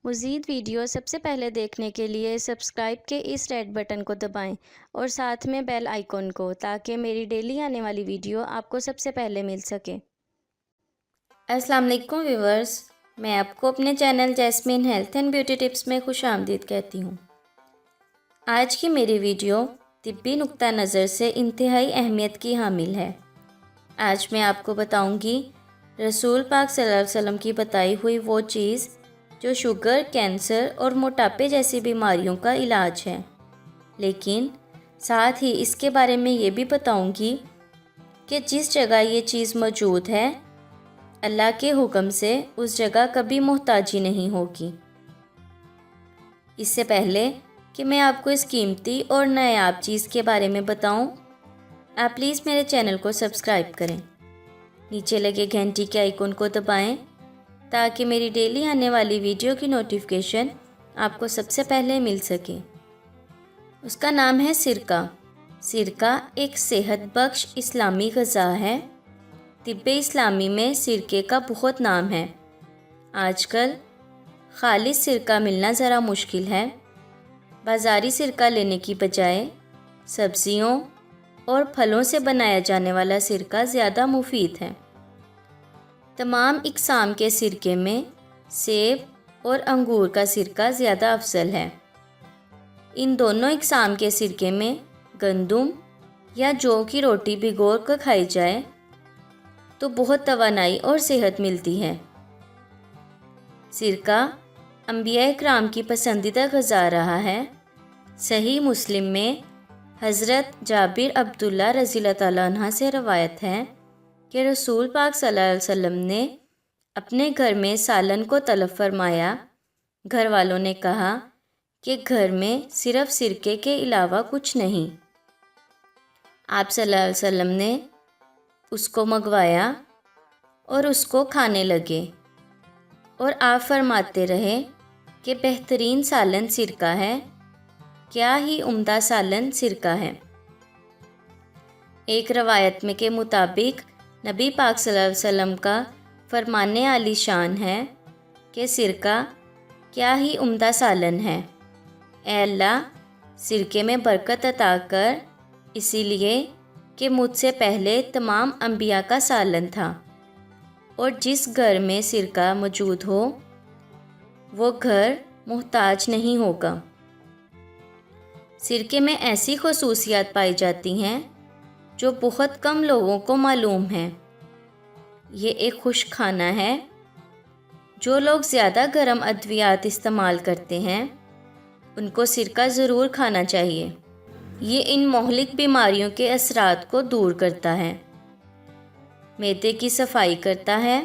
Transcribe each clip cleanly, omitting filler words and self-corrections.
مزید ویڈیو سب سے پہلے دیکھنے کے لیے سبسکرائب کے اس ریڈ بٹن کو دبائیں اور ساتھ میں بیل آئیکن کو، تاکہ میری ڈیلی آنے والی ویڈیو آپ کو سب سے پہلے مل سکے۔ السلام علیکم ویورز، میں آپ کو اپنے channel jasmine health and beauty tips میں خوش آمدید کہتی ہوں۔ آج کی میری ویڈیو طبی نقطہ نظر سے انتہائی اہمیت کی حامل ہے۔ آج میں آپ کو بتاؤں گی رسول پاک صلی اللہ علیہ وسلم کی بتائی ہوئی وہ چیز جو شوگر، کینسر اور موٹاپے جیسی بیماریوں کا علاج ہے، لیکن ساتھ ہی اس کے بارے میں یہ بھی بتاؤں گی کہ جس جگہ یہ چیز موجود ہے، اللہ کے حکم سے اس جگہ کبھی محتاجی نہیں ہوگی۔ اس سے پہلے کہ میں آپ کو اس قیمتی اور نایاب چیز کے بارے میں بتاؤں، آپ پلیز میرے چینل کو سبسکرائب کریں، نیچے لگے گھنٹی کے آئیکن کو دبائیں تاکہ میری ڈیلی آنے والی ویڈیو کی نوٹیفیکیشن آپ کو سب سے پہلے مل سکے۔ اس کا نام ہے سرکہ۔ سرکہ ایک صحت بخش اسلامی غذا ہے۔ طب اسلامی میں سرکے کا بہت نام ہے۔ آج کل خالص سرکہ ملنا ذرا مشکل ہے۔ بازاری سرکہ لینے کی بجائے سبزیوں اور پھلوں سے بنایا جانے والا سرکہ زیادہ مفید ہے۔ تمام اقسام کے سرکے میں سیب اور انگور کا سرکہ زیادہ افضل ہے۔ ان دونوں اقسام کے سرکے میں گندم یا جو کی روٹی بھگو کر کھائی جائے تو بہت توانائی اور صحت ملتی ہے۔ سرکہ انبیاء کرام کی پسندیدہ غذا رہا ہے۔ صحیح مسلم میں حضرت جابر عبداللہ رضی اللہ تعالیٰ عنہ سے روایت ہے کہ رسول پاک صلی اللہ علیہ وسلم نے اپنے گھر میں سالن کو طلب فرمایا۔ گھر والوں نے کہا کہ گھر میں صرف سرکے کے علاوہ کچھ نہیں۔ آپ صلی اللہ علیہ وسلم نے اس کو منگوایا اور اس کو کھانے لگے، اور آپ فرماتے رہے کہ بہترین سالن سرکہ ہے، کیا ہی عمدہ سالن سرکہ ہے۔ ایک روایت میں کے مطابق نبی پاک صلی اللہ علیہ وسلم کا فرمان عالی شان ہے کہ سرکہ کیا ہی عمدہ سالن ہے۔ اے اللہ، سرکے میں برکت عطا کر، اسی لیے کہ مجھ سے پہلے تمام انبیاء کا سالن تھا، اور جس گھر میں سرکہ موجود ہو وہ گھر محتاج نہیں ہوگا۔ سرکے میں ایسی خصوصیات پائی جاتی ہیں جو بہت کم لوگوں کو معلوم ہیں۔ یہ ایک خشک کھانا ہے۔ جو لوگ زیادہ گرم ادویات استعمال کرتے ہیں ان کو سرکہ ضرور کھانا چاہیے۔ یہ ان مہلک بیماریوں کے اثرات کو دور کرتا ہے، معدے کی صفائی کرتا ہے،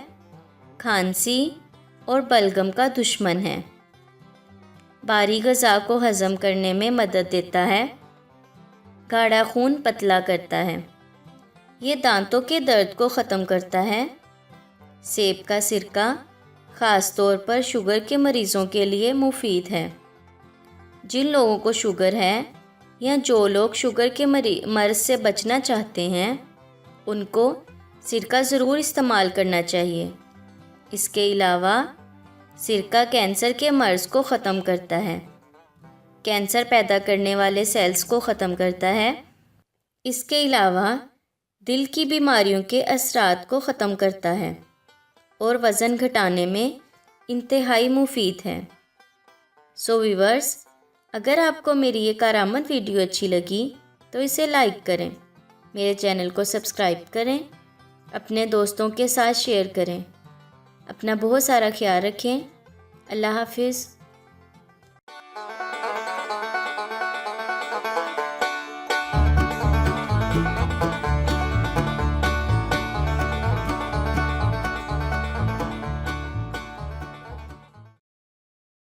کھانسی اور بلغم کا دشمن ہے، بھاری غذا کو ہضم کرنے میں مدد دیتا ہے، گاڑھا خون پتلا کرتا ہے، یہ دانتوں کے درد کو ختم کرتا ہے۔ سیب کا سرکہ خاص طور پر شوگر کے مریضوں کے لیے مفید ہے۔ جن لوگوں کو شوگر ہے یا جو لوگ شوگر کے مرض سے بچنا چاہتے ہیں ان کو سرکہ ضرور استعمال کرنا چاہیے۔ اس کے علاوہ سرکہ کینسر کے مرض کو ختم کرتا ہے، کینسر پیدا کرنے والے سیلز کو ختم کرتا ہے۔ اس کے علاوہ دل کی بیماریوں کے اثرات کو ختم کرتا ہے اور وزن گھٹانے میں انتہائی مفید ہے۔ سو ویورز، اگر آپ کو میری یہ کارآمد ویڈیو اچھی لگی تو اسے لائک کریں، میرے چینل کو سبسکرائب کریں، اپنے دوستوں کے ساتھ شیئر کریں۔ اپنا بہت سارا خیال رکھیں۔ اللہ حافظ۔